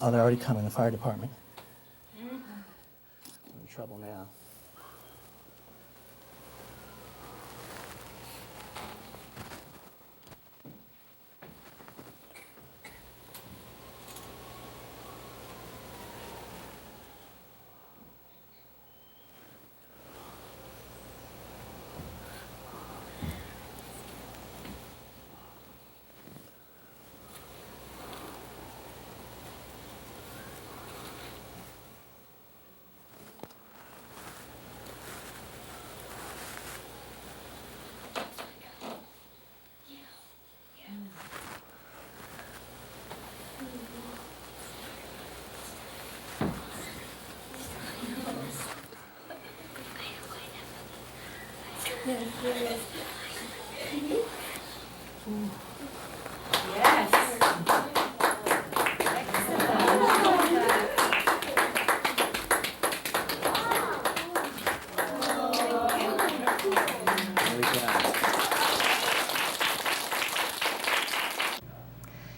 Oh, they're already coming, the fire department. We're in trouble now.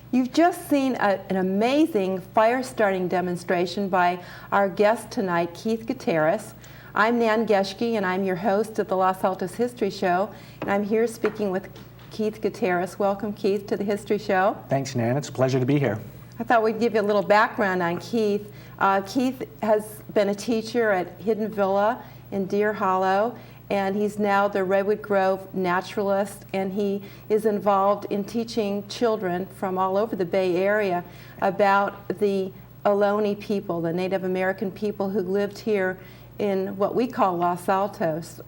You've just seen an amazing fire starting demonstration by our guest tonight, Keith Guitterez. I'm Nan Geschke, and I'm your host of the Los Altos History Show, and I'm here speaking with Keith Guitterez. Welcome, Keith, to the History Show. Thanks, Nan. It's a pleasure to be here. I thought we'd give you a little background on Keith. Keith has been a teacher at Hidden Villa in Deer Hollow, and he's now the Redwood Grove naturalist, and he is involved in teaching children from all over the Bay Area about the Ohlone people, the Native American people who lived here in what we call Los Altos.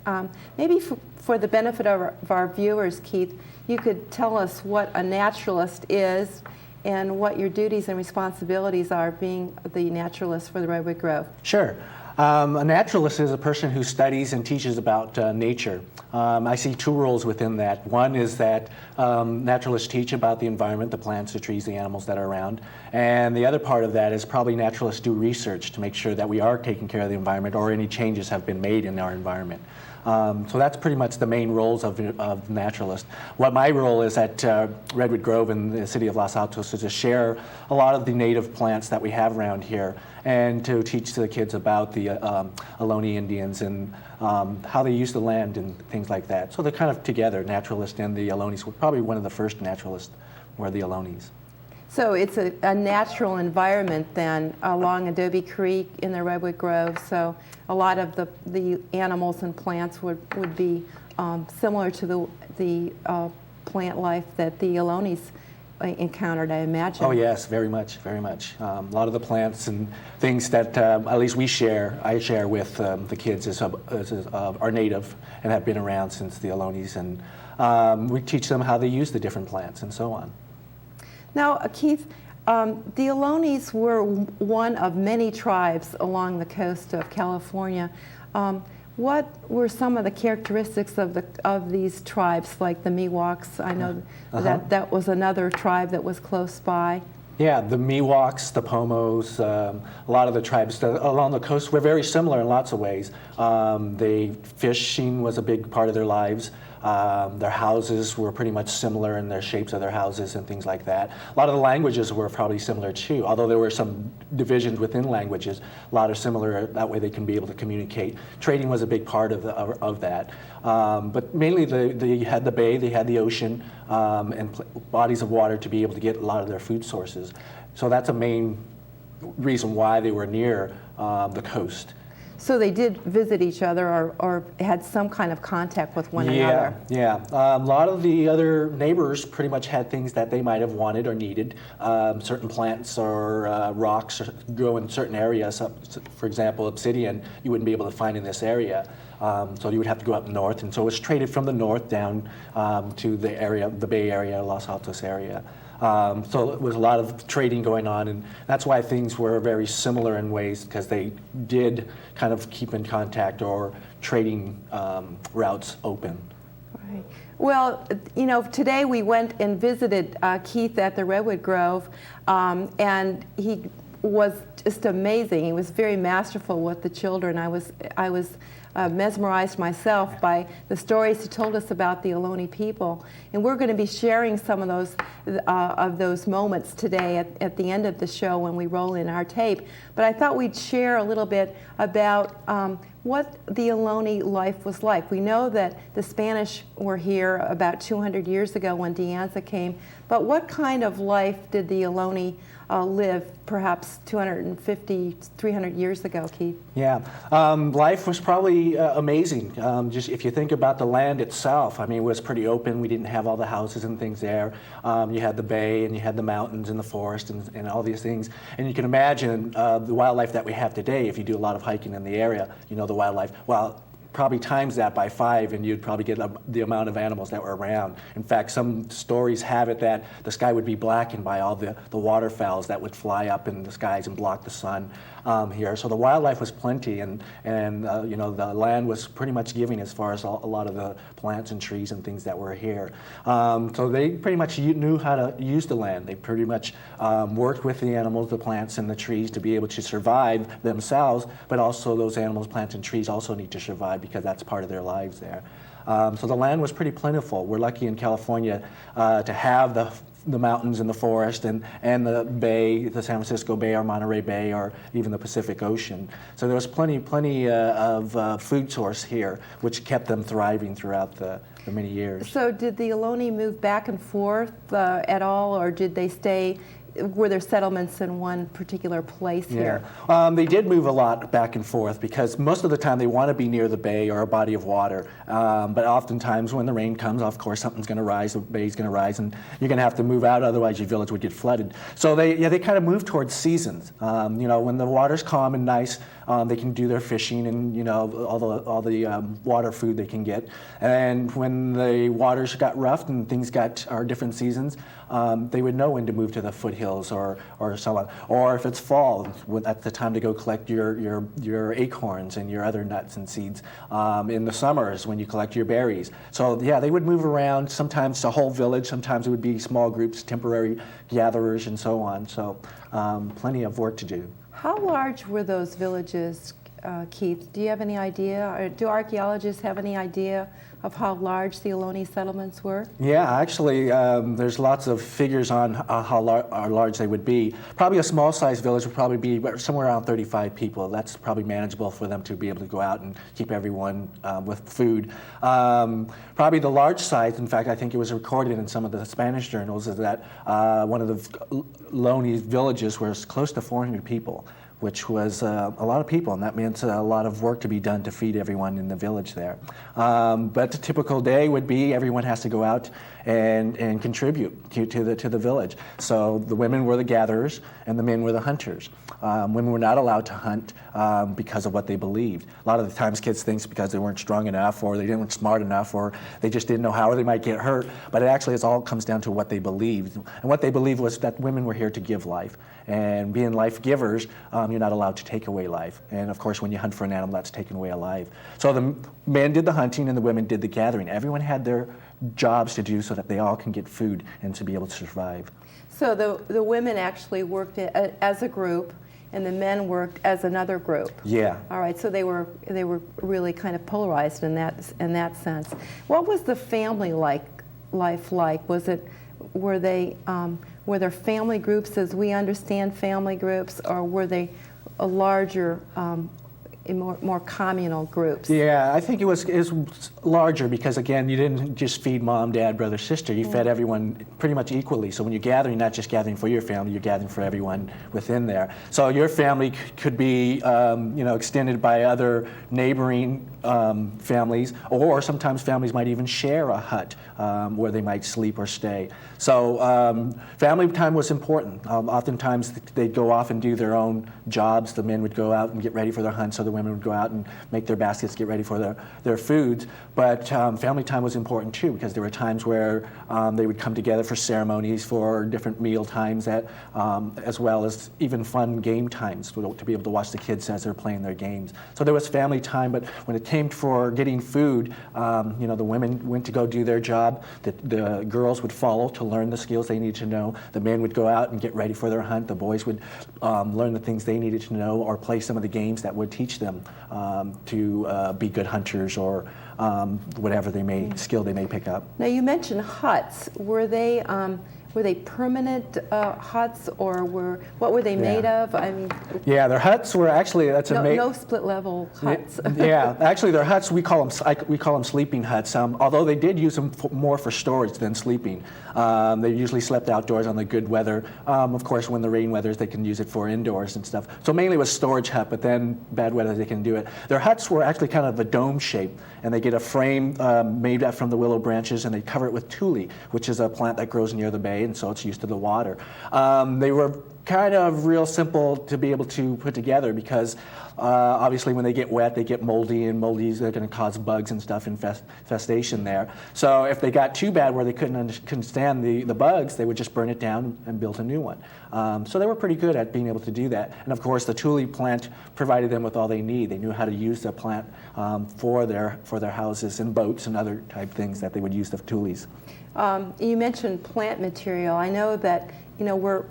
Maybe for the benefit of our viewers, Keith, you could tell us what a naturalist is and what your duties and responsibilities are being the naturalist for the Redwood Grove. Sure. A naturalist is a person who studies and teaches about nature. I see two roles within that. One is that naturalists teach about the environment, the plants, the trees, the animals that are around. And the other part of that is probably naturalists do research to make sure that we are taking care of the environment or any changes have been made in our environment. So that's pretty much the main roles of naturalist. What my role is at Redwood Grove in the city of Los Altos is to share a lot of the native plants that we have around here and to teach the kids about the Ohlone Indians and how they use the land and things like that. So they're kind of together, naturalist and the Ohlones. We're probably one of the first naturalists were the Ohlones. So it's a natural environment then along Adobe Creek in the Redwood Grove. So a lot of the animals and plants would be similar to the plant life that the Ohlones encountered, I imagine. Oh yes, very much, very much. A lot of the plants and things that at least I share with the kids are native and have been around since the Ohlones, and we teach them how they use the different plants and so on. Now, Keith, the Ohlones were one of many tribes along the coast of California. What were some of the characteristics of these tribes, like the Miwoks? I know that was another tribe that was close by. Yeah, the Miwoks, the Pomos, a lot of the tribes along the coast were very similar in lots of ways. Fishing was a big part of their lives. Their houses were pretty much similar in their shapes of their houses and things like that. A lot of the languages were probably similar too, although there were some divisions within languages. A lot are similar, that way they can be able to communicate. Trading was a big part of that. But mainly they had the bay, they had the ocean, and bodies of water to be able to get a lot of their food sources. So that's a main reason why they were near the coast. So they did visit each other or had some kind of contact with one another. Yeah. A lot of the other neighbors pretty much had things that they might have wanted or needed. Certain plants or rocks grow in certain areas. For example, obsidian you wouldn't be able to find in this area. So you would have to go up north, and so it was traded from the north down to the area, the Bay Area, Los Altos area. So it was a lot of trading going on, and that's why things were very similar in ways, because they did kind of keep in contact or trading routes open. Right. Well, you know, today we went and visited Keith at the Redwood Grove, and he was just amazing. He was very masterful with the children. I was mesmerized myself by the stories he told us about the Ohlone people, and we're going to be sharing some of those moments today at the end of the show when we roll in our tape. But I thought we'd share a little bit about what the Ohlone life was like. We know that the Spanish were here about 200 years ago when De Anza came, but what kind of life did the Ohlone live perhaps 250, 300 years ago, Keith? Yeah, life was probably amazing. Just if you think about the land itself, I mean, it was pretty open. We didn't have all the houses and things there. You had the bay, and you had the mountains and the forest and all these things. And you can imagine the wildlife that we have today. If you do a lot of hiking in the area, you know, the wildlife, well, probably times that by 5, and you'd probably get the amount of animals that were around. In fact, some stories have it that the sky would be blackened by all the waterfowls that would fly up in the skies and block the sun here. So the wildlife was plenty, and you know, the land was pretty much giving as far as a lot of the plants and trees and things that were here. So they pretty much knew how to use the land. They pretty much worked with the animals, the plants, and the trees to be able to survive themselves, but also those animals, plants, and trees also need to survive because that's part of their lives there. So the land was pretty plentiful. We're lucky in California to have the mountains and the forest and the bay, the San Francisco Bay or Monterey Bay or even the Pacific Ocean. So there was plenty of food source here, which kept them thriving throughout the many years. So did the Ohlone move back and forth at all, or did they stay? Were there settlements in one particular place here? They did move a lot back and forth because most of the time they want to be near the bay or a body of water. But oftentimes when the rain comes, of course, something's going to rise, the bay's going to rise, and you're going to have to move out, otherwise your village would get flooded. So they kind of move towards seasons. You know, when the water's calm and nice, they can do their fishing and, you know, all the water food they can get. And when the waters got rough and things are different seasons, they would know when to move to the foothills or so on. Or if it's fall, that's the time to go collect your acorns and your other nuts and seeds. In the summers when you collect your berries. So yeah, they would move around, sometimes the whole village, sometimes it would be small groups, temporary gatherers and so on. So plenty of work to do. How large were those villages, Keith? Do you have any idea, or do archaeologists have any idea of how large the Ohlone settlements were? Yeah, actually, there's lots of figures on how large they would be. Probably a small-sized village would probably be somewhere around 35 people. That's probably manageable for them to be able to go out and keep everyone with food. Probably the large size, in fact, I think it was recorded in some of the Spanish journals, is that one of the Ohlone villages was close to 400 people, which was a lot of people, and that meant a lot of work to be done to feed everyone in the village there. But a typical day would be everyone has to go out and contribute to the village. So the women were the gatherers and the men were the hunters. Women were not allowed to hunt because of what they believed. A lot of the times kids think because they weren't strong enough or they weren't smart enough or they just didn't know how or they might get hurt. But it all comes down to what they believed. And what they believed was that women were here to give life. And being life givers, you're not allowed to take away life. And of course, when you hunt for an animal, that's taken away alive. So the men did the hunting and the women did the gathering. Everyone had their jobs to do so that they all can get food and to be able to survive. So the women actually worked as a group, and the men worked as another group. Yeah. All right. So they were really kind of polarized in that sense. What was the family life like? Were there family groups as we understand family groups, or were they a larger more communal groups. Yeah, I think it was larger because, again, you didn't just feed mom, dad, brother, sister. You fed everyone pretty much equally. So when you're gathering, you're not just gathering for your family, you're gathering for everyone within there. So your family could be, extended by other neighboring families, or sometimes families might even share a hut where they might sleep or stay. So family time was important. Oftentimes they'd go off and do their own jobs. The men would go out and get ready for their hunt, so the women would go out and make their baskets, get ready for their foods. But family time was important too, because there were times where they would come together for ceremonies, for different meal times, as well as even fun game times to be able to watch the kids as they're playing their games. So there was family time, but when it came for getting food, the women went to go do their job. The girls would follow to learn the skills they needed to know. The men would go out and get ready for their hunt. The boys would learn the things they needed to know or play some of the games that would teach them to be good hunters or whatever skill they may pick up. Now you mentioned huts. Were they permanent huts, or what were they made of? I mean, yeah, their huts were actually no split level huts. Yeah, actually, their huts we call them sleeping huts. Although they did use them more for storage than sleeping. They usually slept outdoors on the good weather. Of course, when the rain weathers, they can use it for indoors and stuff. So mainly it was storage hut, but then bad weather they can do it. Their huts were actually kind of a dome shape, and they get a frame made from the willow branches, and they cover it with tule, which is a plant that grows near the bay, and so it's used to the water. They were kind of real simple to be able to put together because obviously when they get wet, they get moldy, and moldies are going to cause bugs and stuff, infestation there. So if they got too bad where they couldn't stand the bugs, they would just burn it down and build a new one. So they were pretty good at being able to do that. And of course, the tule plant provided them with all they need. They knew how to use the plant for their houses and boats and other type things that they would use the tules. You mentioned plant material. I know that we're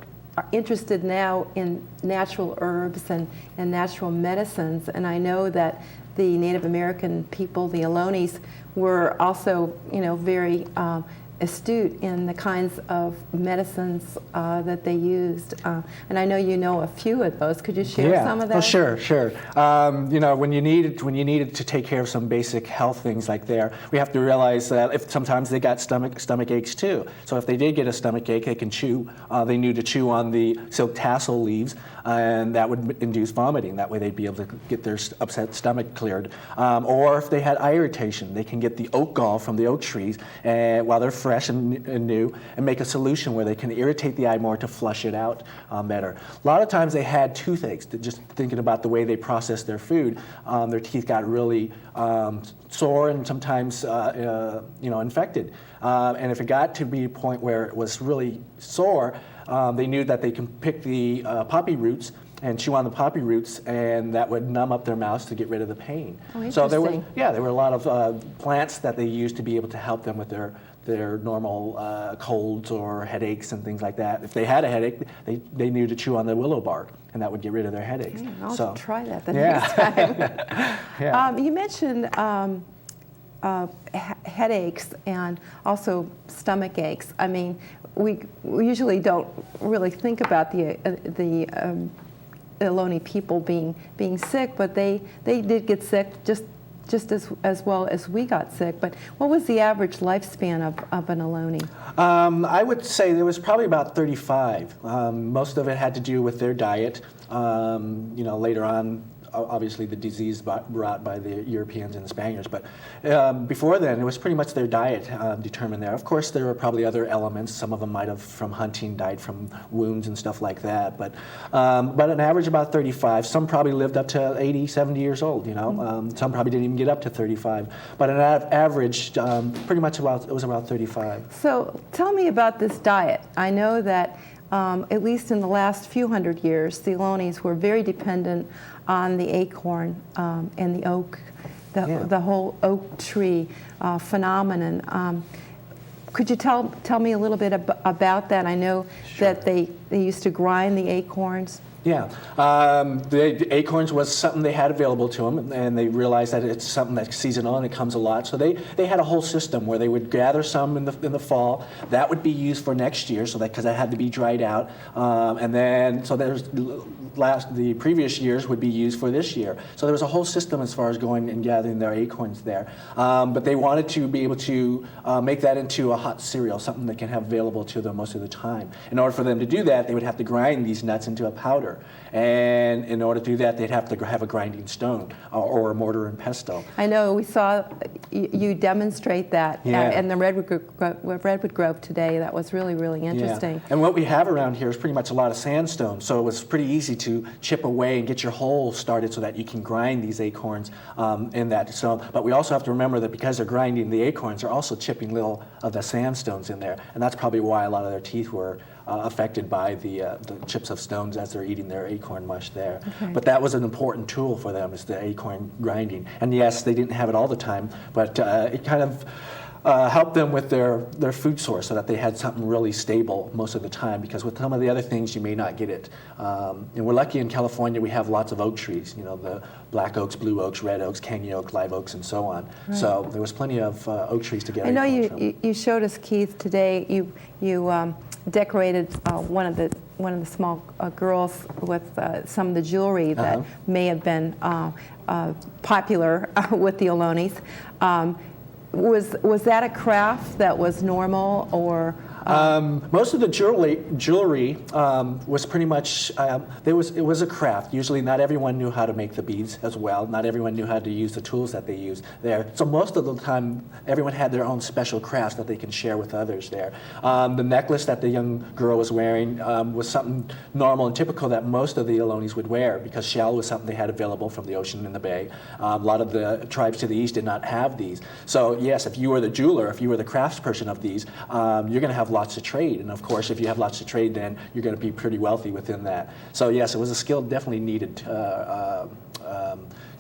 interested now in natural herbs and natural medicines, and I know that the Native American people, the Ohlones, were also very astute in the kinds of medicines that they used. And I know you know a few of those. Could you share some of those? Oh, sure. When you needed to take care of some basic health things like there, we have to realize that if sometimes they got stomach aches too. So if they did get a stomach ache, they can chew. They knew to chew on the silk tassel leaves, and that would induce vomiting. That way they'd be able to get their upset stomach cleared. Or if they had eye irritation, they can get the oak gall from the oak trees while they're fresh and new, and make a solution where they can irritate the eye more to flush it out better. A lot of times they had toothaches. Just thinking about the way they processed their food, their teeth got really sore and sometimes infected. And if it got to be a point where it was really sore, they knew that they can pick the poppy roots and chew on the poppy roots, and that would numb up their mouths to get rid of the pain. Oh, so there were a lot of plants that they used to be able to help them with their normal colds or headaches and things like that. If they had a headache, they knew to chew on the willow bark, and that would get rid of their headaches. I'll try that the next time. You mentioned headaches and also stomach aches. I mean, we usually don't really think about the Ohlone people being sick, but they did get sick just as well as we got sick. But what was the average lifespan of an Ohlone? I would say there was probably about 35. Most of it had to do with their diet. Later on, obviously the disease brought by the Europeans and the Spaniards, but before then it was pretty much their diet determined there. Of course there were probably other elements. Some of them might have from hunting died from wounds and stuff like that, but an average about 35. Some probably lived up to 80, 70 years old, some probably didn't even get up to 35, but an average pretty much it was about 35. So tell me about this diet. I know that at least in the last few hundred years, the Ohlones were very dependent on the acorn and the oak, the whole oak tree phenomenon. Could you tell me a little bit about that? I know that they used to grind the acorns. Yeah, the acorns was something they had available to them, and they realized that it's something that's seasonal and it comes a lot. So they had a whole system where they would gather some in the fall. That would be used for next year, so that because that had to be dried out, and then so the previous years would be used for this year. So there was a whole system as far as going and gathering their acorns there. But they wanted to be able to make that into a hot cereal, something they can have available to them most of the time. In order for them to do that, they would have to grind these nuts into a powder. And in order to do that, they'd have to have a grinding stone or a mortar and pestle. I know we saw you demonstrate that in the Redwood Grove today. That was really, really interesting. Yeah. And what we have around here is pretty much a lot of sandstone, so it was pretty easy to chip away and get your hole started so that you can grind these acorns in that. So, but we also have to remember that because they're grinding the acorns, they're also chipping little of the sandstones in there, and that's probably why a lot of their teeth were affected by the chips of stones as they're eating their acorn mush there. Okay. But that was an important tool for them, is the acorn grinding. And yes, they didn't have it all the time, but it kind of helped them with their food source, so that they had something really stable most of the time, because with some of the other things you may not get it. And we're lucky in California, we have lots of oak trees, you know, the black oaks, blue oaks, red oaks, canyon oak, live oaks, and so on. Right. So there was plenty of oak trees to get I know from. you showed us, Keith, today you decorated one of the small girls with some of the jewelry that may have been popular with the Ohlones. Was that a craft that was normal, or? Most of the jewelry was pretty much, it was a craft. Usually not everyone knew how to make the beads as well. Not everyone knew how to use the tools that they used there. So most of the time, everyone had their own special crafts that they can share with others there. The necklace that the young girl was wearing was something normal and typical that most of the Ohlones would wear, because shell was something they had available from the ocean and the bay. A lot of the tribes to the east did not have these. So yes, if you were the jeweler, if you were the craftsperson of these, you're going to have lots of trade, and of course if you have lots of trade, then you're going to be pretty wealthy within that. So yes, it was a skill definitely needed to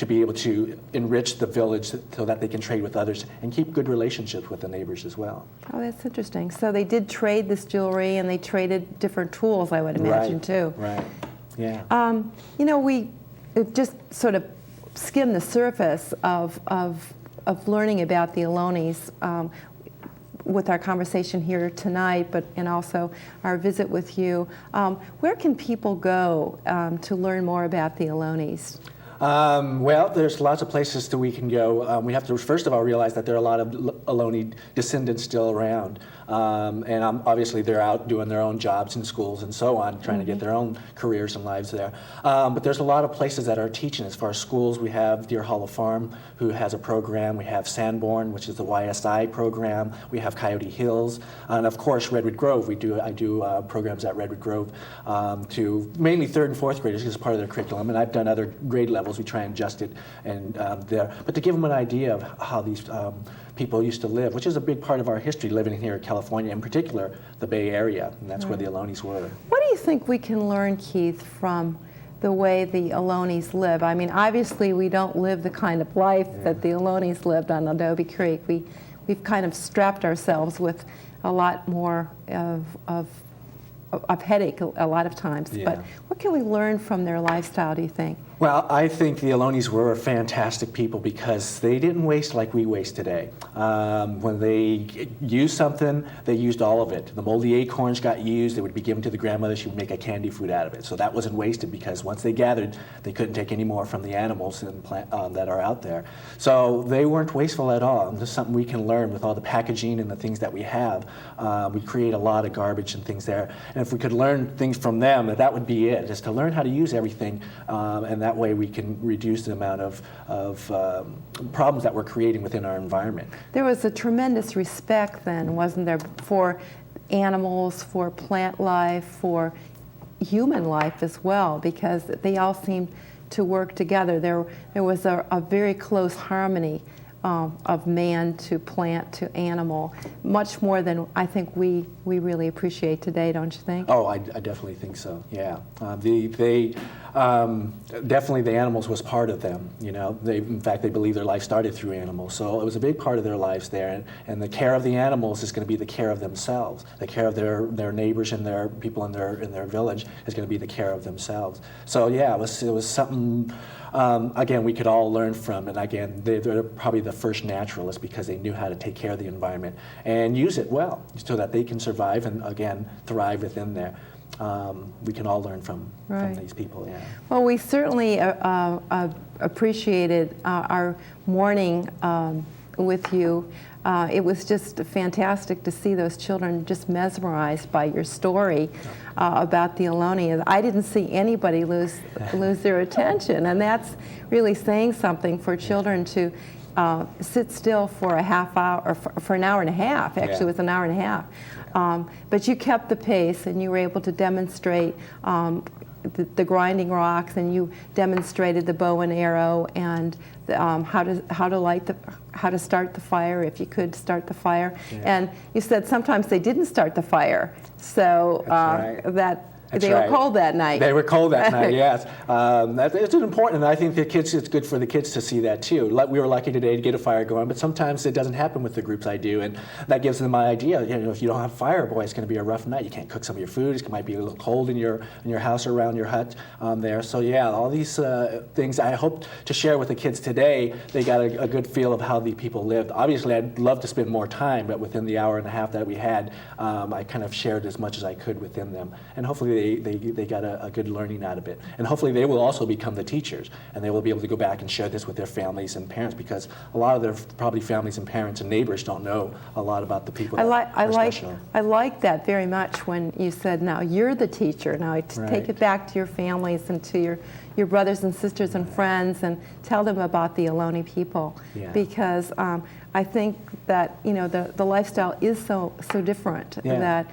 be able to enrich the village so that they can trade with others and keep good relationships with the neighbors as well. Oh, that's interesting. So they did trade this jewelry, and they traded different tools, I would imagine, too. Right, yeah. You know, we just sort of skimmed the surface of learning about the Ohlones with our conversation here tonight, and also our visit with you. Where can people go to learn more about the Ohlones? Well, there's lots of places that we can go. We have to first of all realize that there are a lot of Ohlone descendants still around. And obviously they're out doing their own jobs in schools and so on, trying to get their own careers and lives there. But there's a lot of places that are teaching. As far as schools, we have Deer Hollow Farm, who has a program. We have Sanborn, which is the YSI program. We have Coyote Hills. And of course, Redwood Grove. I do programs at Redwood Grove to mainly 3rd and 4th graders as part of their curriculum. And I've done other grade levels. We try and adjust it and there. But to give them an idea of how these people used to live, which is a big part of our history, living here in California, in particular the Bay Area, and that's where the Ohlones were. What do you think we can learn, Keith, from the way the Ohlones live? I mean, obviously we don't live the kind of life that the Ohlones lived on Adobe Creek. We've kind of strapped ourselves with a lot more of headache a lot of times. Yeah. But what can we learn from their lifestyle, do you think? Well, I think the Ohlones were fantastic people because they didn't waste like we waste today. When they used something, they used all of it. The moldy acorns got used, they would be given to the grandmother, she would make a candy food out of it. So that wasn't wasted because once they gathered, they couldn't take any more from the animals and that are out there. So they weren't wasteful at all. And this is something we can learn with all the packaging and the things that we have. We create a lot of garbage and things there. And if we could learn things from them, that would be it, is to learn how to use everything, and that way we can reduce the amount of problems that we're creating within our environment. There was a tremendous respect then, wasn't there, for animals, for plant life, for human life as well, because they all seemed to work together. There was a very close harmony of man to plant to animal, much more than I think we really appreciate today, don't you think? Oh, I definitely think so. Yeah, definitely the animals was part of them. You know, in fact, they believe their life started through animals, so it was a big part of their lives there. And the care of the animals is going to be the care of themselves. The care of their neighbors and their people in their village is going to be the care of themselves. So yeah, it was something. Again, we could all learn from, and again, they're probably the first naturalists because they knew how to take care of the environment and use it well so that they can survive and, again, thrive within there. We can all learn from these people, yeah. Well, we certainly appreciated our morning with you. It was just fantastic to see those children just mesmerized by your story about the Ohlone. I didn't see anybody lose their attention, and that's really saying something for children to sit still for a half hour, or for an hour and a half. Actually, it was an hour and a half. But you kept the pace, and you were able to demonstrate the grinding rocks, and you demonstrated the bow and arrow, and how to start the fire, if you could start the fire. Yeah. And you said sometimes they didn't start the fire, so they were cold that night. They were cold that night, yes. It's important, and I think it's good for the kids to see that too. We were lucky today to get a fire going, but sometimes it doesn't happen with the groups I do, and that gives them my idea. You know, if you don't have fire, boy, it's going to be a rough night. You can't cook some of your food. It might be a little cold in your house or around your hut there. So yeah, all these things I hope to share with the kids today. They got a good feel of how the people lived. Obviously, I'd love to spend more time, but within the hour and a half that we had, I kind of shared as much as I could within them, and hopefully they got a good learning out of it. And hopefully they will also become the teachers, and they will be able to go back and share this with their families and parents, because a lot of their probably families and parents and neighbors don't know a lot about the people that are special. I like that very much when you said, now you're the teacher. Now take it back to your families and to your brothers and sisters and friends, and tell them about the Ohlone people. Yeah. Because I think that, you know, the lifestyle is so different that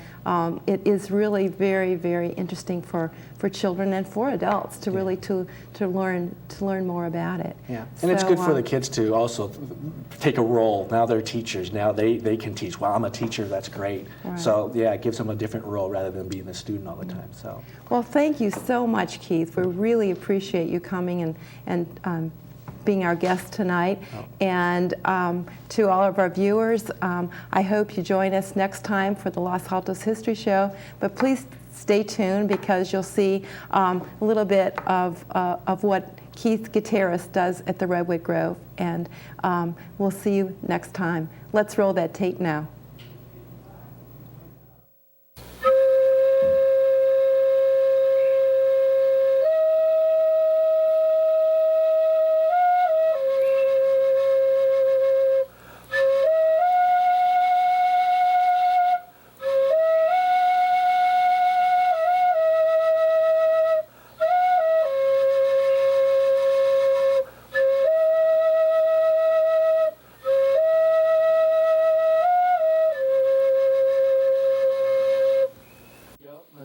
it is really very, very interesting for children and for adults to really to learn more about it. Yeah, and it's good for the kids to also take a role. Now they're teachers. Now they can teach. Well, I'm a teacher. That's great. Right. So yeah, it gives them a different role rather than being the student all the time. So. Well, thank you so much, Keith. We really appreciate you coming and being our guest tonight. Oh. And to all of our viewers, I hope you join us next time for the Los Altos History Show. But please stay tuned, because you'll see a little bit of what Keith Guitterez does at the Redwood Grove. And we'll see you next time. Let's roll that tape now.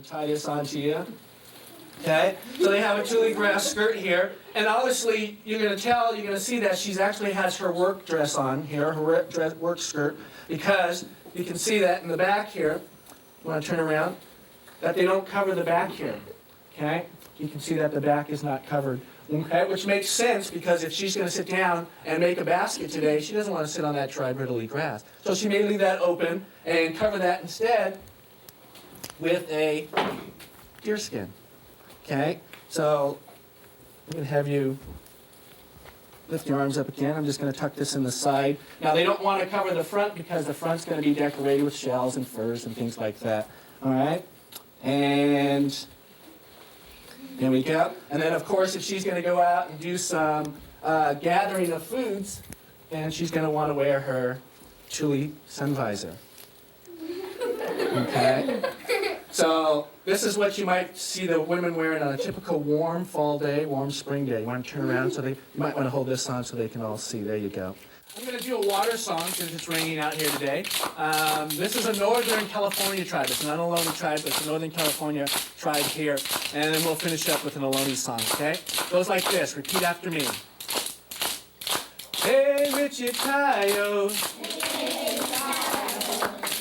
Tie this onto you. Okay, so they have a tulle grass skirt here, and obviously you're going to see that she's actually has her work dress on here, her work skirt, because you can see that in the back here. You want to turn around, that they don't cover the back here. Okay, you can see that the back is not covered. Okay, which makes sense, because if she's going to sit down and make a basket today, she doesn't want to sit on that tri-brittle grass. So she may leave that open and cover that instead with a deer skin. Okay, so I'm going to have you lift your arms up again. I'm just going to tuck this in the side. Now, they don't want to cover the front, because the front's going to be decorated with shells and furs and things like that. All right, and there we go. And then, of course, if she's going to go out and do some gathering of foods, then she's going to want to wear her tulle sun visor. Okay. So this is what you might see the women wearing on a typical warm fall day, warm spring day. You want to turn around, so you might want to hold this on so they can all see. There you go. I'm going to do a water song since it's raining out here today. This is a Northern California tribe. It's not an Ohlone tribe, but it's a Northern California tribe here. And then we'll finish up with an Ohlone song, okay? It goes like this. Repeat after me. Hey, Wichita-yo.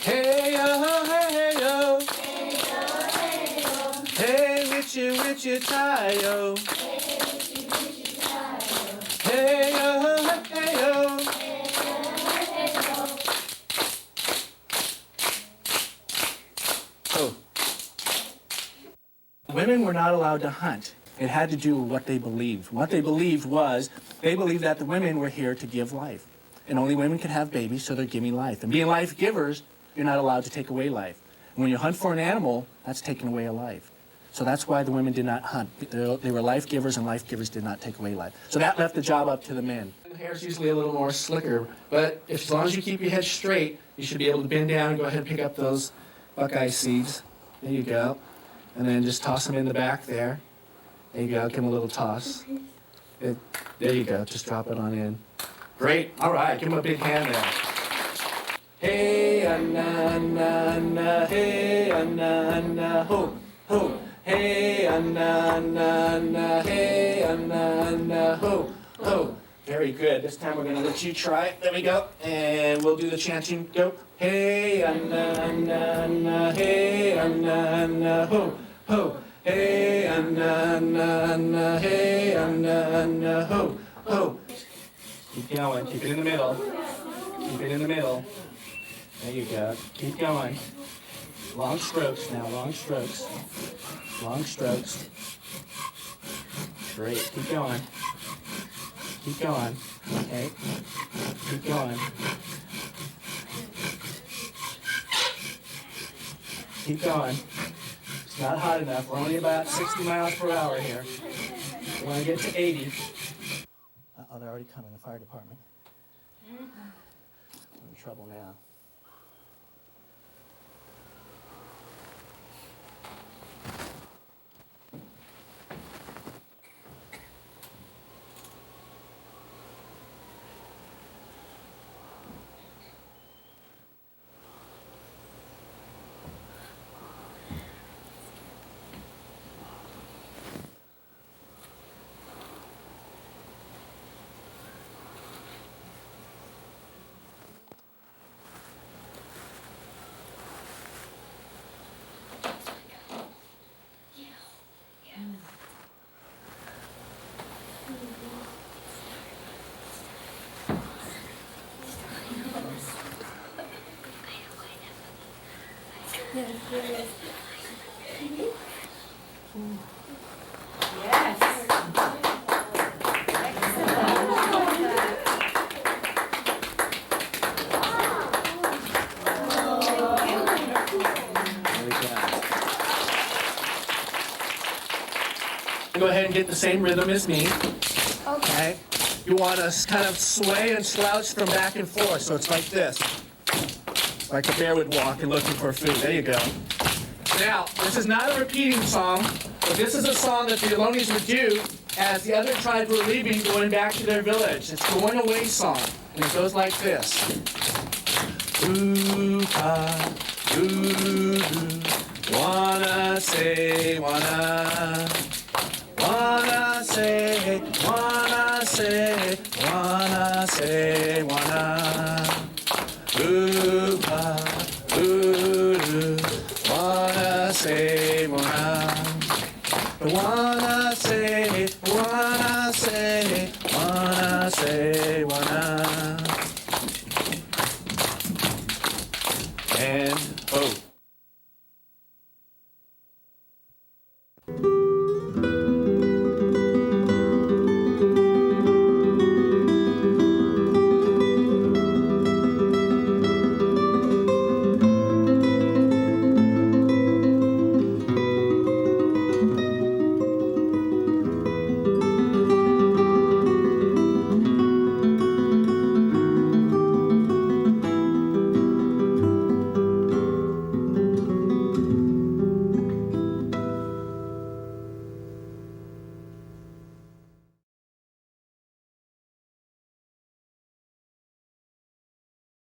Hey yo, hey yo. Hey Wichita-yo. Hey yo, hey yo. Oh. Women were not allowed to hunt. It had to do with what they believed. What they believed was, they believed that the women were here to give life. And only women could have babies, so they're giving life. And being life givers, you're not allowed to take away life. And when you hunt for an animal, that's taking away a life. So that's why the women did not hunt. They were life givers, and life givers did not take away life. So that left the job up to the men. The hair's usually a little more slicker, but as long as you keep your head straight, you should be able to bend down and go ahead and pick up those buckeye seeds. There you go. And then just toss them in the back there. There you go, give them a little toss. There you go, just drop it on in. Great, all right, give them a big hand there. Hey, na na na, hey, na na, ho, ho. Hey, na na na, hey, na na, ho, ho. Very good, this time we're gonna let you try it. There we go, and we'll do the chanting. Go. Hey, na na na, hey, na na, ho, ho. Hey, na na na, hey, na na, ho, ho. Keep going, keep it in the middle. Keep it in the middle. There you go, keep going. Long strokes now, long strokes. Long strokes. Great, keep going. Keep going, okay. Keep going. Keep going. It's not hot enough. We're only about 60 miles per hour here. We want to get to 80. Uh-oh, they're already coming, the fire department. We're in trouble now. Go ahead and get the same rhythm as me. Okay. You want to kind of sway and slouch from back and forth, so it's like this. Like a bear would walk and looking for food. There you go. Now, this is not a repeating song, but this is a song that the Ohlones would do as the other tribes were leaving, going back to their village. It's a going away song, and it goes like this. Ooh-pa, ooh-doo, wanna say, wanna. Wanna say, wanna say, wanna say, wanna. Ooh-pa, ooh-doo, wanna say, wanna. Wanna say, wanna say, wanna say, wanna. And, oh.